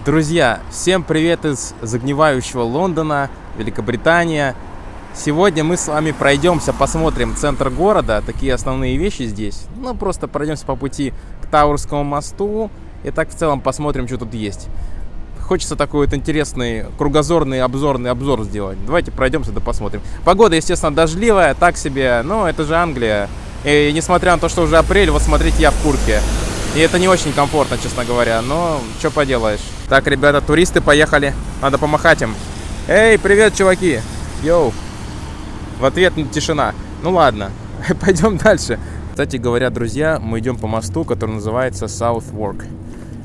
Друзья, всем привет из загнивающего Лондона, Великобритания. Сегодня мы с вами пройдемся, посмотрим центр города, такие основные вещи здесь. Ну, просто пройдемся по пути к Тауэрскому мосту и так в целом посмотрим, что тут есть. Хочется такой вот интересный кругозорный обзор сделать. Давайте пройдемся да посмотрим. Погода, естественно, дождливая, так себе, но это же Англия. И несмотря на то, что уже апрель, вот смотрите, я в куртке. И это не очень комфортно, честно говоря, но что поделаешь. Так, ребята, туристы поехали, надо помахать им. Эй, привет, чуваки! Йоу! В ответ тишина. Ну ладно, пойдем дальше. Кстати говоря, друзья, мы идем по мосту, который называется Southwark.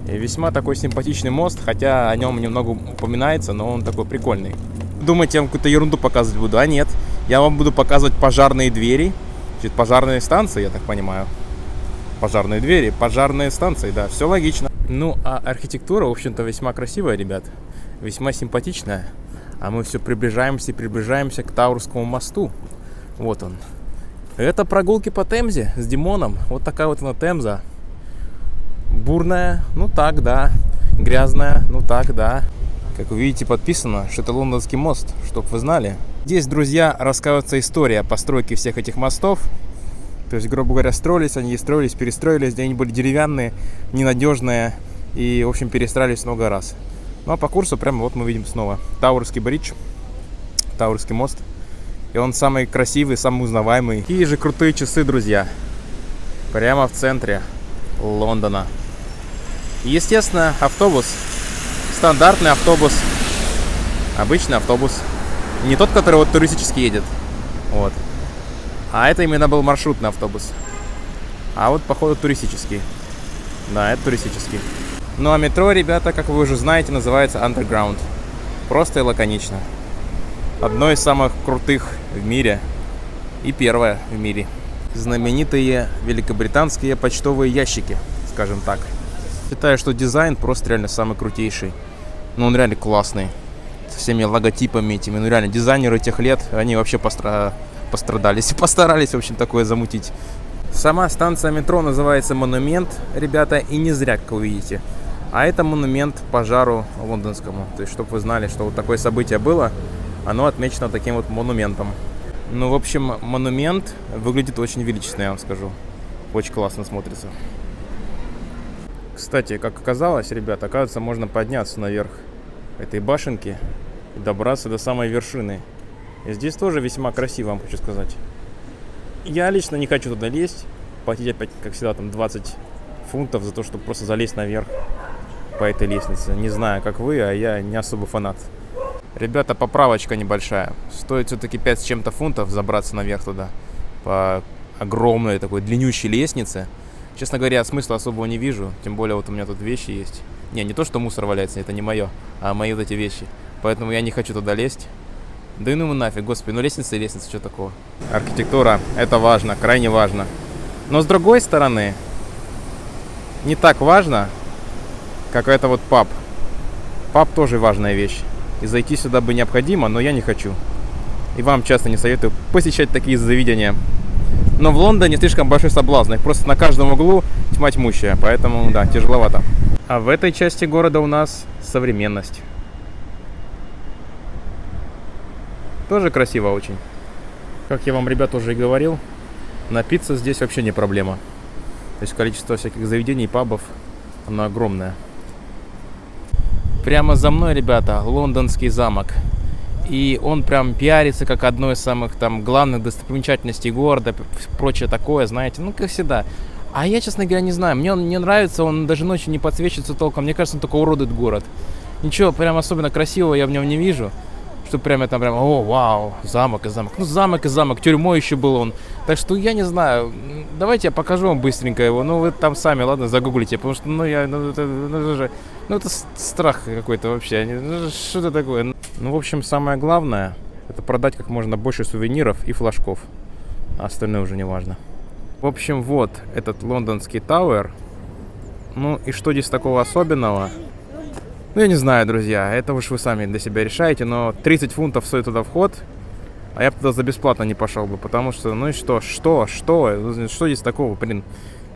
И весьма такой симпатичный мост, хотя о нем немного упоминается, но он такой прикольный. Думаете, я вам какую-то ерунду показывать буду? А нет, я вам буду показывать пожарные двери, пожарные станции, я так понимаю. Пожарные двери, пожарные станции, да, все логично. Ну, а архитектура, в общем-то, весьма красивая, ребят. Весьма симпатичная. А мы все приближаемся и приближаемся к Тауэрскому мосту. Вот он. Это прогулки по Темзе с Димоном. Вот такая вот она Темза. Бурная, ну так, да. Грязная, ну так, да. Как вы видите, подписано, что это лондонский мост, чтоб вы знали. Здесь, друзья, рассказывается история постройки всех этих мостов. То есть, грубо говоря, строились, перестроились, где они были деревянные, ненадежные и, в общем, перестраивались много раз. Ну, а по курсу прямо вот мы видим снова Тауэрский бридж, Тауэрский мост. И он самый красивый, самый узнаваемый. Какие же крутые часы, друзья. Прямо в центре Лондона. И, естественно, автобус. Стандартный автобус. Обычный автобус. Не тот, который вот туристически едет. Вот. А это именно был маршрутный автобус. А вот, походу, туристический. Да, это туристический. Ну, а метро, ребята, как вы уже знаете, называется Underground. Просто и лаконично. Одно из самых крутых в мире. И первое в мире. Знаменитые великобританские почтовые ящики, скажем так. Считаю, что дизайн просто реально самый крутейший. Ну, он реально классный. Со всеми логотипами этими. Ну, реально, дизайнеры тех лет, они вообще пострадались и постарались, в общем, такое замутить. Сама станция метро называется Монумент, ребята, и не зря, как вы видите. А это монумент пожару лондонскому. То есть, чтобы вы знали, что вот такое событие было, оно отмечено таким вот монументом. Ну, в общем, монумент выглядит очень величественно, я вам скажу. Очень классно смотрится. Кстати, как оказалось, ребята, оказывается, можно подняться наверх этой башенки и добраться до самой вершины. И здесь тоже весьма красиво, вам хочу сказать. Я лично не хочу туда лезть. Платить опять, как всегда, там 20 фунтов за то, чтобы просто залезть наверх по этой лестнице. Не знаю, как вы, а я не особо фанат. Ребята, поправочка небольшая. Стоит все-таки 5 с чем-то фунтов забраться наверх туда. По огромной такой длиннющей лестнице. Честно говоря, смысла особого не вижу. Тем более вот у меня тут вещи есть. Не то, что мусор валяется, это не мое, а мои вот эти вещи. Поэтому я не хочу туда лезть. Да и ну нафиг, господи, ну лестница и лестница, что такого? Архитектура, это важно, крайне важно. Но с другой стороны, не так важно, как это вот паб. Паб тоже важная вещь. И зайти сюда бы необходимо, но я не хочу. И вам часто не советую посещать такие заведения. Но в Лондоне слишком большой соблазн. Их просто на каждом углу тьма тьмущая. Поэтому, да, тяжеловато. А в этой части города у нас современность. Тоже красиво очень. Как я вам, ребята, уже и говорил, напиться здесь вообще не проблема. То есть количество всяких заведений, пабов, оно огромное. Прямо за мной, ребята, лондонский замок. И он прям пиарится как одно из самых там главных достопримечательностей города, прочее такое, знаете, ну как всегда. А я, честно говоря, не знаю, мне он не нравится, он даже ночью не подсвечивается толком. Мне кажется, он только уродует город. Ничего прям особенно красивого я в нем не вижу. Что прям я там прям, о, вау, замок и замок. Ну, замок и замок, тюрьмой еще был он. Так что я не знаю, давайте я покажу вам быстренько его. Ну, вы там сами, ладно, загуглите, потому что, это страх какой-то вообще. Что это такое? Ну, в общем, самое главное, это продать как можно больше сувениров и флажков. А остальное уже не важно. В общем, вот этот лондонский Тауэр. Ну, и что здесь такого особенного? Ну, я не знаю, друзья, это уж вы сами для себя решаете, но 30 фунтов стоит туда вход, а я бы туда за бесплатно не пошел бы, потому что, ну и что здесь такого, блин,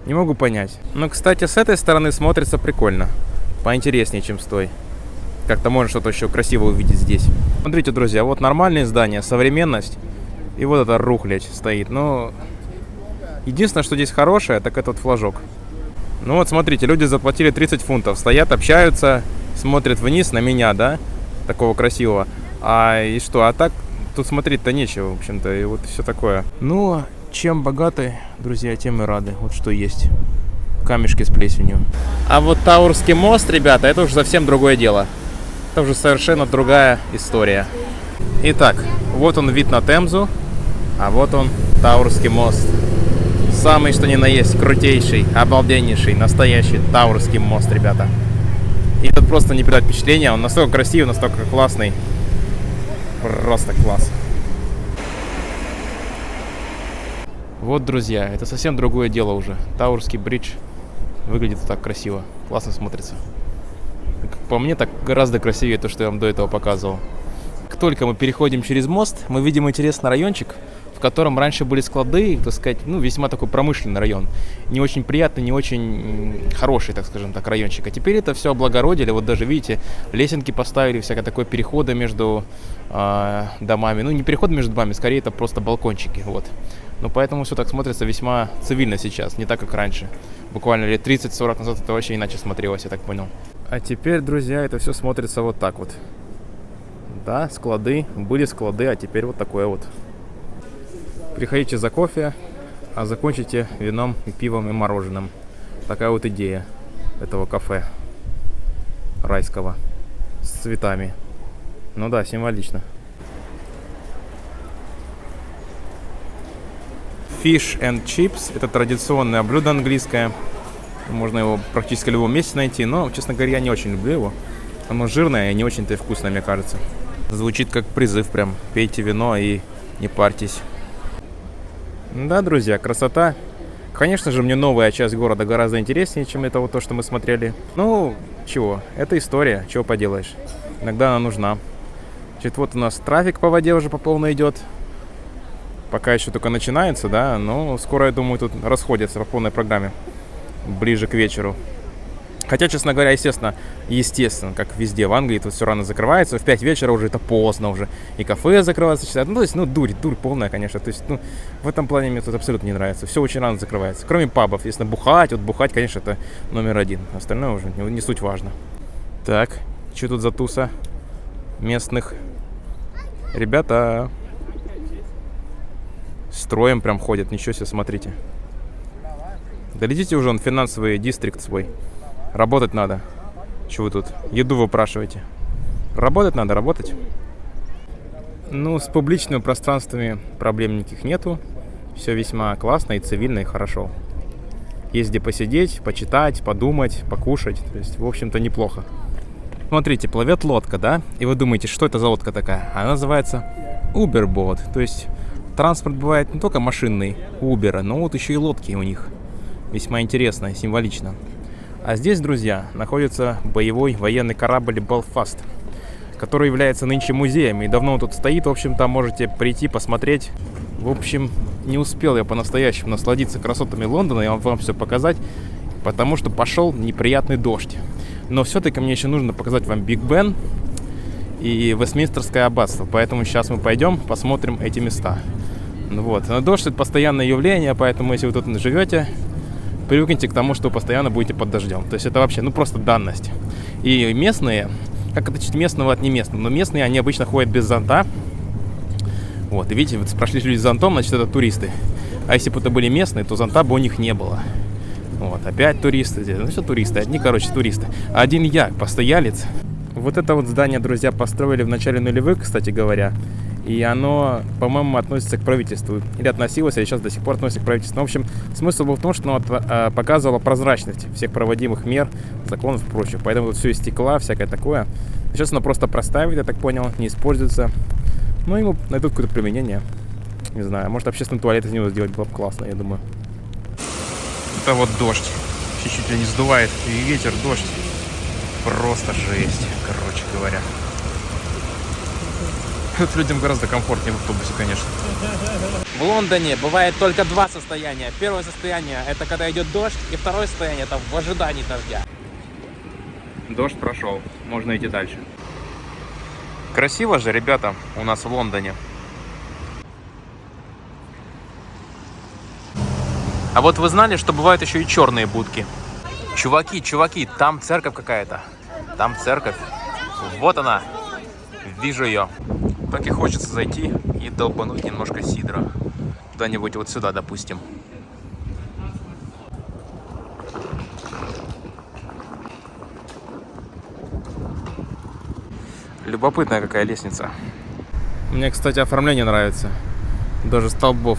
не могу понять. Но, кстати, с этой стороны смотрится прикольно, поинтереснее, чем с той. как-то можно что-то еще красиво увидеть здесь. Смотрите, друзья, вот нормальные здания, современность. И вот эта рухлядь стоит. Но единственное, что здесь хорошее, так этот флажок. Ну вот смотрите, люди заплатили 30 фунтов. Стоят, общаются, смотрят вниз на меня, да? Такого красивого. И что? А так тут смотреть-то нечего, в общем-то. И вот все такое. Ну, чем богаты, друзья, тем и рады. Вот что есть. Камешки с плесенью. А вот Таурский мост, ребята, это уже совсем другое дело. Это уже совершенно другая история. Итак, вот он вид на Темзу. А вот он, Таурский мост. Самый что ни на есть, крутейший, обалденнейший, настоящий Таурский мост, ребята. И тут просто не передать впечатления, он настолько красивый, настолько классный. Просто класс. Вот, друзья, это совсем другое дело уже. Таурский бридж выглядит так красиво, классно смотрится. Как по мне, так гораздо красивее то, что я вам до этого показывал. Как только мы переходим через мост, мы видим интересный райончик, в котором раньше были склады, так сказать, ну, весьма такой промышленный район. Не очень приятный, не очень хороший, так скажем так, райончик. А теперь это все облагородили. Вот даже, видите, лесенки поставили, всякое такое, переходы между домами. Ну, не переходы между домами, скорее это просто балкончики, вот. Но поэтому все так смотрится весьма цивильно сейчас, не так, как раньше. Буквально лет 30-40 назад это вообще иначе смотрелось, я так понял. А теперь, друзья, это все смотрится вот так вот. Да, склады, были склады, а теперь вот такое вот. Приходите за кофе, а закончите вином и пивом и мороженым. Такая вот идея этого кафе райского с цветами. Ну да, символично. Fish and chips – это традиционное блюдо английское. Можно его практически в любом месте найти, но, честно говоря, я не очень люблю его. Оно жирное и не очень-то и вкусное, мне кажется. Звучит как призыв прям. Пейте вино и не парьтесь. Да, друзья, красота. Конечно же, мне новая часть города гораздо интереснее, чем это вот то, что мы смотрели. Ну, чего, это история, чего поделаешь. Иногда она нужна. Значит, вот у нас трафик по воде уже по полной идет. Пока еще только начинается, да, но скоро, я думаю, тут расходятся по полной программе. Ближе к вечеру. Хотя, честно говоря, естественно, как везде в Англии, тут все рано закрывается. В 5 вечера уже это поздно уже. И кафе закрывается, читают. Ну, то есть, дурь полная, конечно. То есть, в этом плане мне тут абсолютно не нравится. Все очень рано закрывается. Кроме пабов. Если бухать, конечно, это номер один. Остальное уже не суть важно. Так, что тут за туса местных? Ребята строем прям ходят. Ничего себе, смотрите. Долетите уже, он финансовый дистрикт свой. Работать надо. Чего вы тут? Еду выпрашиваете. Работать надо, работать. Ну, с публичными пространствами проблем никаких нету. Все весьма классно и цивильно, и хорошо. Есть где посидеть, почитать, подумать, покушать. То есть, в общем-то, неплохо. Смотрите, плывет лодка, да? И вы думаете, что это за лодка такая? Она называется Uber-бот. То есть, транспорт бывает не только машинный у Uber, но вот еще и лодки у них. Весьма интересно и символично. А здесь, друзья, находится боевой военный корабль Belfast, который является нынче музеем. И давно он тут стоит, в общем-то, можете прийти, посмотреть. В общем, не успел я по-настоящему насладиться красотами Лондона и вам все показать, потому что пошел неприятный дождь. Но все-таки мне еще нужно показать вам Биг Бен и Вестминстерское аббатство. Поэтому сейчас мы пойдем, посмотрим эти места. Вот. Но дождь — это постоянное явление, поэтому если вы тут живете, привыкните к тому, что вы постоянно будете под дождем. То есть это вообще, просто данность. И местные, как отличить местного от неместного? Но местные, они обычно ходят без зонта. Вот, и видите, вот прошли люди с зонтом, значит, это туристы. А если бы это были местные, то зонта бы у них не было. Вот, опять туристы. Ну, все туристы, одни, туристы. Один я, постоялец. Вот это вот здание, друзья, построили в начале нулевых, кстати говоря. И оно, по-моему, относится к правительству. Или относилось, а сейчас до сих пор относится к правительству. В общем, смысл был в том, что оно показывало прозрачность всех проводимых мер, законов и прочего. Поэтому тут все из стекла, всякое такое. Сейчас оно просто проставит, я так понял, не используется. Ну, ему найдут какое-то применение. Не знаю, может, общественный туалет из него сделать было бы классно, я думаю. Это вот дождь. Чуть-чуть не сдувает. И ветер, дождь. Просто жесть, короче говоря. Тут людям гораздо комфортнее в автобусе, конечно. В Лондоне бывает только два состояния. Первое состояние — это когда идет дождь, и второе состояние — это в ожидании дождя. Дождь прошел, можно идти дальше. Красиво же, ребята, у нас в Лондоне. А вот вы знали, что бывают еще и черные будки? Чуваки, там церковь какая-то. Там церковь. Вот она. Вижу ее. Так и хочется зайти и долбануть немножко сидра. Куда-нибудь вот сюда, допустим. Любопытная какая лестница. Мне, кстати, оформление нравится. Даже столбов.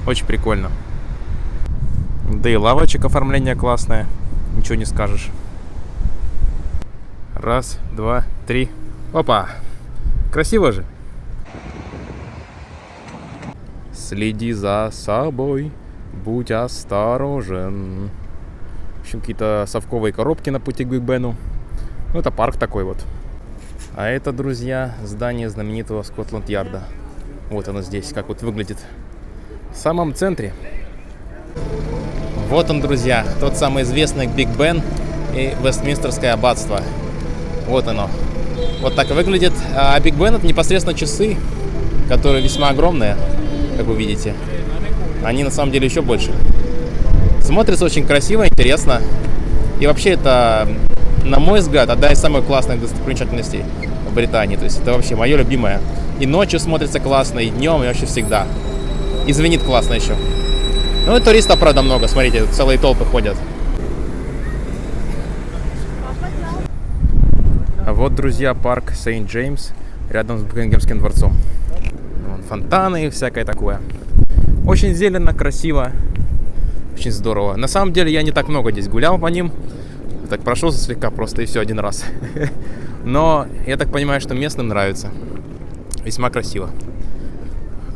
Очень прикольно. Да и лавочек оформление классное. Ничего не скажешь. Раз, два, три. Опа! Красиво же. Следи за собой, будь осторожен. В общем, какие-то совковые коробки на пути к Биг Бену. Ну, это парк такой вот. А это, друзья, здание знаменитого Скотланд-Ярда. Вот оно здесь, как вот выглядит. В самом центре. Вот он, друзья, тот самый известный Биг Бен и Вестминстерское аббатство. Вот оно. Вот так выглядит. А Биг Бен — это непосредственно часы, которые весьма огромные, как вы видите. Они на самом деле еще больше. Смотрится очень красиво, интересно. И вообще это, на мой взгляд, одна из самых классных достопримечательностей в Британии. То есть это вообще мое любимое. И ночью смотрится классно, и днем, и вообще всегда. И звенит классно еще. Ну и туристов, правда, много. Смотрите, целые толпы ходят. А вот, друзья, парк Сент-Джеймс рядом с Букингемским дворцом. Вон фонтаны и всякое такое. Очень зелено, красиво. Очень здорово. На самом деле я не так много здесь гулял по ним. Так прошелся слегка просто и все один раз. Но я так понимаю, что местным нравится. Весьма красиво.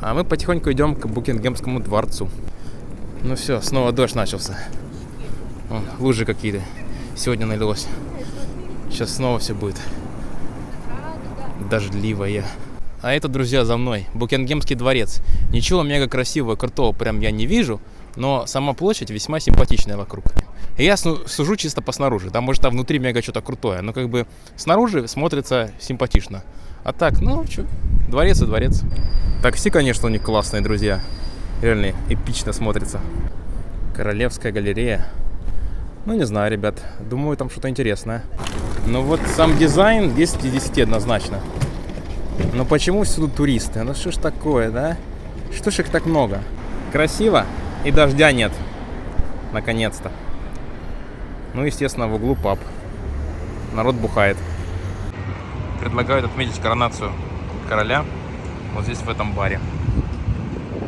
А мы потихоньку идем к Букингемскому дворцу. Ну все, снова дождь начался. Вон, лужи какие-то. Сегодня налилось. Сейчас снова все будет дождливое. А это, друзья, за мной Букингемский дворец. Ничего мега красивого, крутого прям я не вижу. Но сама площадь весьма симпатичная вокруг. И я сужу чисто по снаружи. Там может там внутри мега что-то крутое. Но как бы снаружи смотрится симпатично. А так, ну что, дворец и дворец. Такси, конечно, у них классные, друзья. Реально эпично смотрится. Королевская галерея. Ну, не знаю, ребят. Думаю, там что-то интересное. Но вот сам дизайн 10 из 10 однозначно. Но почему всюду туристы? Ну что ж такое, да? Что ж их так много? Красиво, и дождя нет. Наконец-то. Ну, естественно, в углу паб. Народ бухает. Предлагают отметить коронацию короля вот здесь, в этом баре.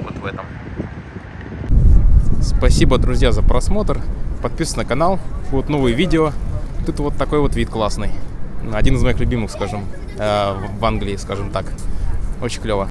Вот в этом. Спасибо, друзья, за просмотр. Подписывайтесь на канал. Будут новые видео. Тут вот такой вот вид классный. Один из моих любимых, скажем, в Англии, скажем так. Очень клево.